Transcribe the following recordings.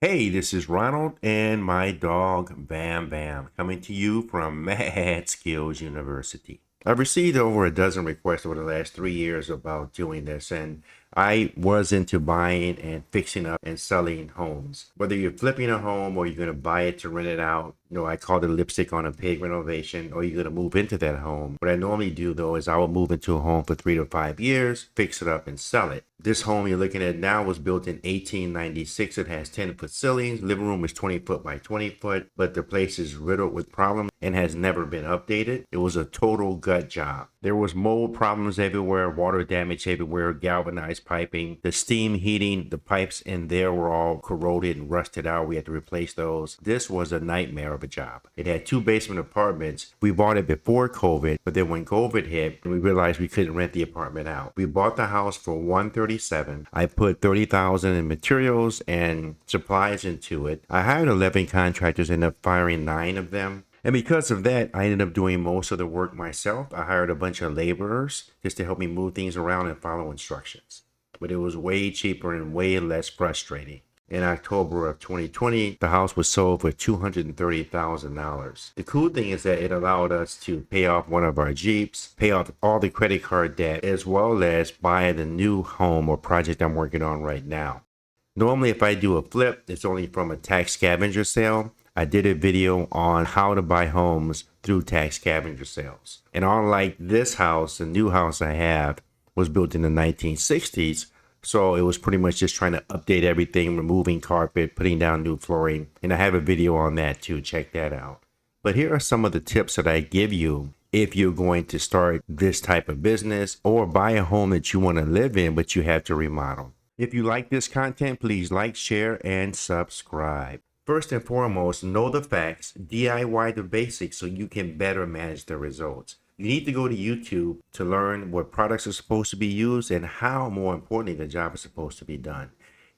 Hey, this is Ronald and my dog Bam Bam coming to you from Mad Skills University. I've received over a dozen requests over the last 3 years about doing this, and I was into buying and fixing up and selling homes. Whether you're flipping a home or you're going to buy it to rent it out, I call it lipstick on a pig renovation, or you're going to move into that home. What I normally do though is I will move into a home for 3 to 5 years, fix it up and sell it. This home you're looking at now was built in 1896. It has 10-foot ceilings. Living room is 20 foot by 20 foot, but the place is riddled with problems and has never been updated. It was a total gut job. There was mold problems everywhere, water damage everywhere, galvanized piping, the steam heating, the pipes in there were all corroded and rusted out. We had to replace those. This was a nightmare of a job. It had 2 basement apartments. We bought it before COVID, but then when COVID hit, we realized we couldn't rent the apartment out. We bought the house for $137,000. I put $30,000 in materials and supplies into it. I hired 11 contractors, ended up firing 9 of them. And because of that, I ended up doing most of the work myself. I hired a bunch of laborers just to help me move things around and follow instructions. But it was way cheaper and way less frustrating. In October of 2020, the house was sold for $230,000. The cool thing is that it allowed us to pay off one of our Jeeps, pay off all the credit card debt, as well as buy the new home or project I'm working on right now. Normally, if I do a flip, it's only from a tax scavenger sale. I did a video on how to buy homes through tax scavenger sales. And unlike this house, the new house I have was built in the 1960s. So it was pretty much just trying to update everything, removing carpet, putting down new flooring. And I have a video on that too. Check that out. But here are some of the tips that I give you if you're going to start this type of business or buy a home that you want to live in, but you have to remodel. If you like this content, please like, share, and subscribe. First and foremost, know the facts, DIY the basics so you can better manage the results. You need to go to YouTube to learn what products are supposed to be used and how, more importantly, the job is supposed to be done.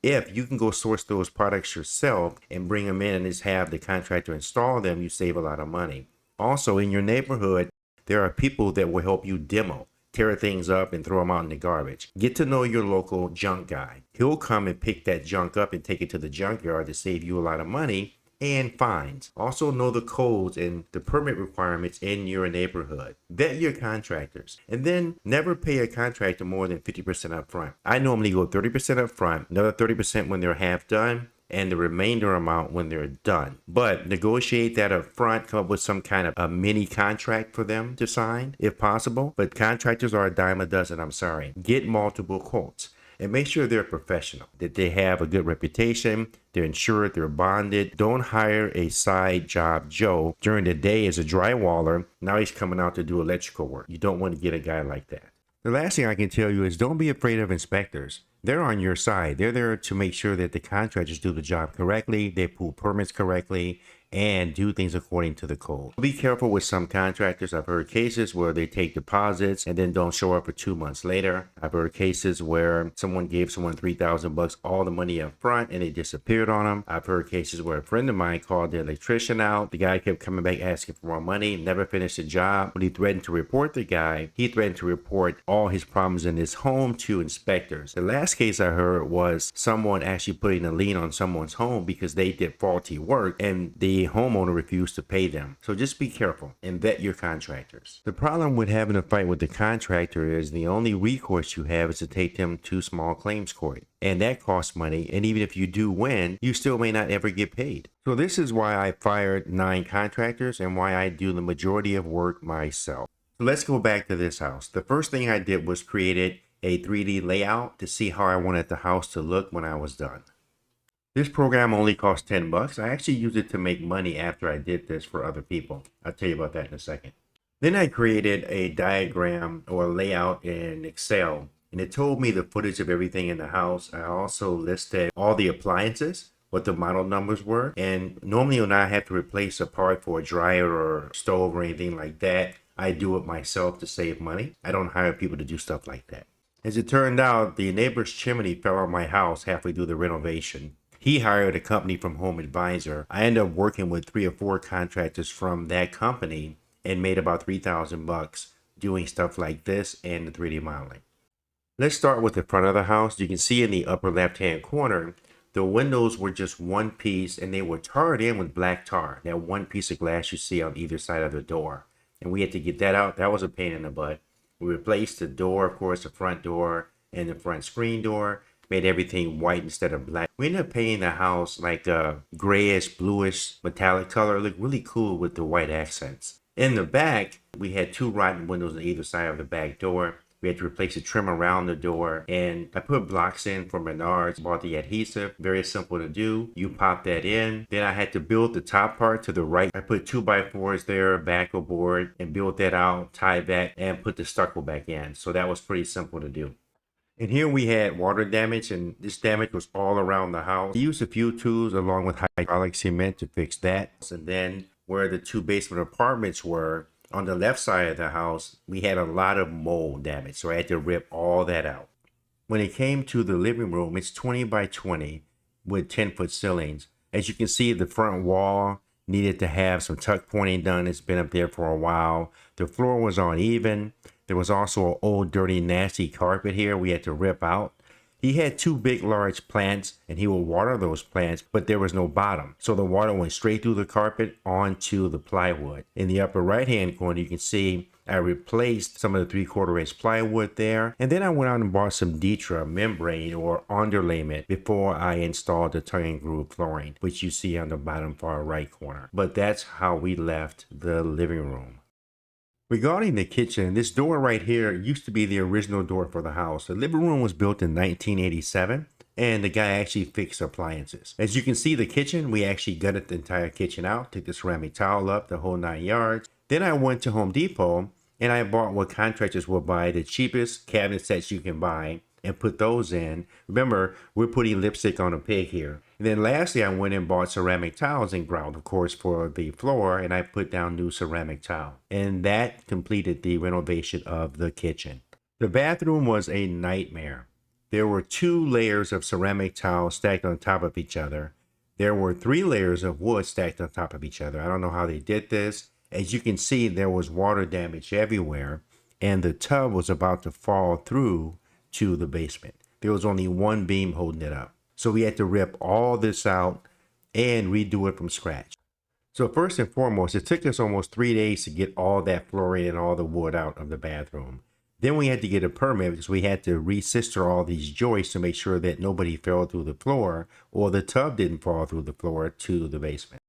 If you can go source those products yourself and bring them in and just have the contractor install them, you save a lot of money. Also, in your neighborhood, there are people that will help you demo. Tear things up and throw them out in the garbage. Get to know your local junk guy. He'll come and pick that junk up and take it to the junkyard to save you a lot of money and fines. Also know the codes and the permit requirements in your neighborhood. Vet your contractors. And then never pay a contractor more than 50% up front. I normally go 30% up front, another 30% when they're half done, and the remainder amount when they're done. But negotiate that up front, come up with some kind of a mini contract for them to sign if possible. But contractors are a dime a dozen, I'm sorry. Get multiple quotes and make sure they're professional, that they have a good reputation, they're insured, they're bonded. Don't hire a side job Joe during the day as a drywaller. Now he's coming out to do electrical work. You don't want to get a guy like that. The last thing I can tell you is don't be afraid of inspectors. They're on your side. They're there to make sure that the contractors do the job correctly, they pull permits correctly, and do things according to the code. Be careful with some contractors. I've heard cases where they take deposits and then don't show up for 2 months later. I've heard cases where someone gave someone $3,000 all the money up front and it disappeared on them. I've heard cases where a friend of mine called the electrician out. The guy kept coming back asking for more money, never finished the job. When he threatened to report the guy, he threatened to report all his problems in his home to inspectors. The last case I heard was someone actually putting a lien on someone's home because they did faulty work and the homeowner refused to pay them. So just be careful and vet your contractors. The problem with having a fight with the contractor is the only recourse you have is to take them to small claims court. And that costs money. And even if you do win, you still may not ever get paid. So this is why I fired 9 contractors and why I do the majority of work myself. So let's go back to this house. The first thing I did was created a 3D layout to see how I wanted the house to look when I was done. This program only cost $10. I actually used it to make money after I did this for other people. I'll tell you about that in a second. Then I created a diagram or layout in Excel, and it told me the footage of everything in the house. I also listed all the appliances, what the model numbers were, and normally when I have to replace a part for a dryer or stove or anything like that, I do it myself to save money. I don't hire people to do stuff like that. As it turned out, the neighbor's chimney fell on my house halfway through the renovation. He hired a company from Home Advisor. I ended up working with 3 or 4 contractors from that company and made about $3,000 doing stuff like this and the 3D modeling. Let's start with the front of the house. You can see in the upper left-hand corner, The windows were just one piece and they were tarred in with black tar. That one piece of glass you see on either side of the door. And we had to get that out. That was a pain in the butt. We replaced the door, of course, the front door and the front screen door. Made everything white instead of black. We ended up painting the house like a grayish, bluish, metallic color. It looked really cool with the white accents. In the back, we had two rotten windows on either side of the back door. We had to replace the trim around the door, and I put blocks in from Menards, bought the adhesive, very simple to do. You pop that in. Then I had to build the top part to the right. I put 2x4s there, backer board, and build that out, tie that, and put the stucco back in. So that was pretty simple to do. And here we had water damage, and this damage was all around the house. I used a few tools along with hydraulic cement to fix that. And then where the two basement apartments were, on the left side of the house, we had a lot of mold damage. So I had to rip all that out. When it came to the living room, it's 20 by 20 with 10-foot ceilings. As you can see, the front wall needed to have some tuck pointing done. It's been up there for a while. The floor was uneven. There was also an old, dirty, nasty carpet here we had to rip out. He had two big, large plants, and he would water those plants, but there was no bottom. So the water went straight through the carpet onto the plywood. In the upper right-hand corner, you can see I replaced some of the 3/4 inch plywood there. And then I went out and bought some Ditra membrane or underlayment before I installed the tongue and groove flooring, which you see on the bottom far right corner. But that's how we left the living room. Regarding the kitchen, this door right here used to be the original door for the house. The living room was built in 1987, and the guy actually fixed appliances. As you can see, the kitchen, we actually gutted the entire kitchen out, took the ceramic tile up, the whole 9 yards. Then I went to Home Depot, and I bought what contractors will buy, the cheapest cabinet sets you can buy, and put those in. Remember, we're putting lipstick on a pig here. And then lastly, I went and bought ceramic tiles and grout, of course, for the floor, and I put down new ceramic tile. And that completed the renovation of the kitchen. The bathroom was a nightmare. There were 2 layers of ceramic tile stacked on top of each other. There were 3 layers of wood stacked on top of each other. I don't know how they did this. As you can see, there was water damage everywhere, and the tub was about to fall through to the basement. There was only one beam holding it up. So we had to rip all this out and redo it from scratch. So first and foremost, it took us almost 3 days to get all that flooring and all the wood out of the bathroom. Then we had to get a permit because we had to re-sister all these joists to make sure that nobody fell through the floor or the tub didn't fall through the floor to the basement.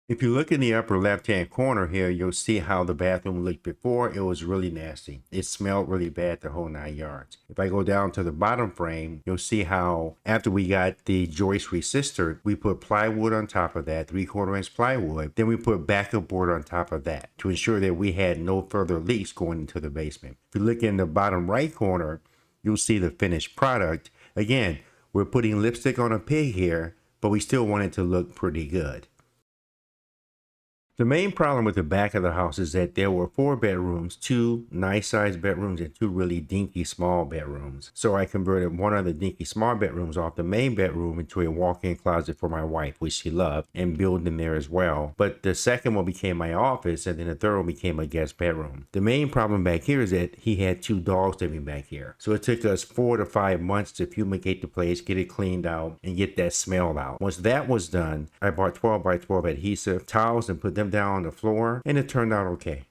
If you look in the upper left-hand corner here, you'll see how the bathroom looked before. It was really nasty. It smelled really bad the whole 9 yards. If I go down to the bottom frame, you'll see how after we got the joist resistered, we put plywood on top of that, 3/4 inch plywood. Then we put backup board on top of that to ensure that we had no further leaks going into the basement. If you look in the bottom right corner, you'll see the finished product. Again, we're putting lipstick on a pig here, but we still want it to look pretty good. The main problem with the back of the house is that there were 4 bedrooms, 2 nice sized bedrooms and 2 really dinky small bedrooms. So I converted one of the dinky small bedrooms off the main bedroom into a walk-in closet for my wife, which she loved, and built in there as well. But the second one became my office, and then the third one became a guest bedroom. The main problem back here is that he had 2 dogs living back here. So it took us 4 to 5 months to fumigate the place, get it cleaned out, and get that smell out. Once that was done, I bought 12 by 12 adhesive towels and put them down on the floor, and it turned out okay.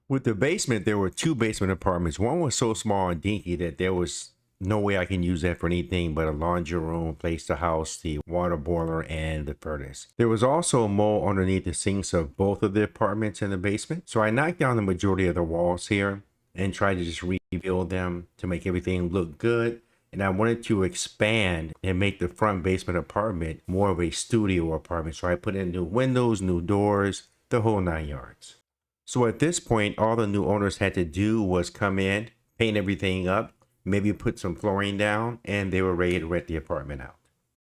With the basement, there were 2 basement apartments. One was so small and dinky that there was no way I can use that for anything but a laundry room, place to house the water boiler and the furnace. There was also mold underneath the sinks of both of the apartments in the basement. So I knocked down the majority of the walls here and tried to just rebuild them to make everything look good. And I wanted to expand and make the front basement apartment more of a studio apartment. So I put in new windows, new doors, the whole 9 yards. So at this point, all the new owners had to do was come in, paint everything up, maybe put some flooring down, and they were ready to rent the apartment out.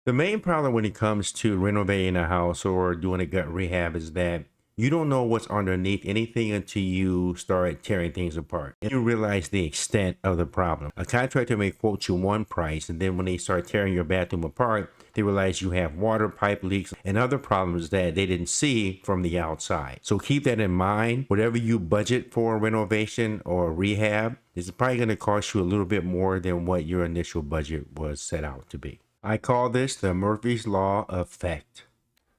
The main problem when it comes to renovating a house or doing a gut rehab is that You don't know what's underneath anything until you start tearing things apart. And you realize the extent of the problem. A contractor may quote you one price, and then when they start tearing your bathroom apart, they realize you have water pipe leaks and other problems that they didn't see from the outside. So keep that in mind. Whatever you budget for renovation or rehab is probably going to cost you a little bit more than what your initial budget was set out to be. I call this the Murphy's Law effect.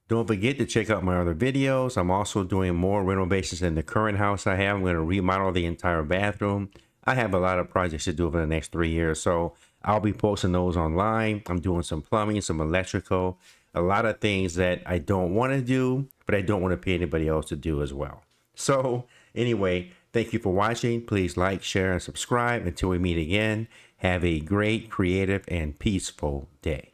Don't forget to check out my other videos. I'm also doing more renovations in the current house I have. I'm going to remodel the entire bathroom. I have a lot of projects to do over the next 3 years, so I'll be posting those online. I'm doing some plumbing, some electrical, a lot of things that I don't want to do, but I don't want to pay anybody else to do as well. So anyway, thank you for watching. Please like, share, and subscribe. Until we meet again, have a great, creative, and peaceful day.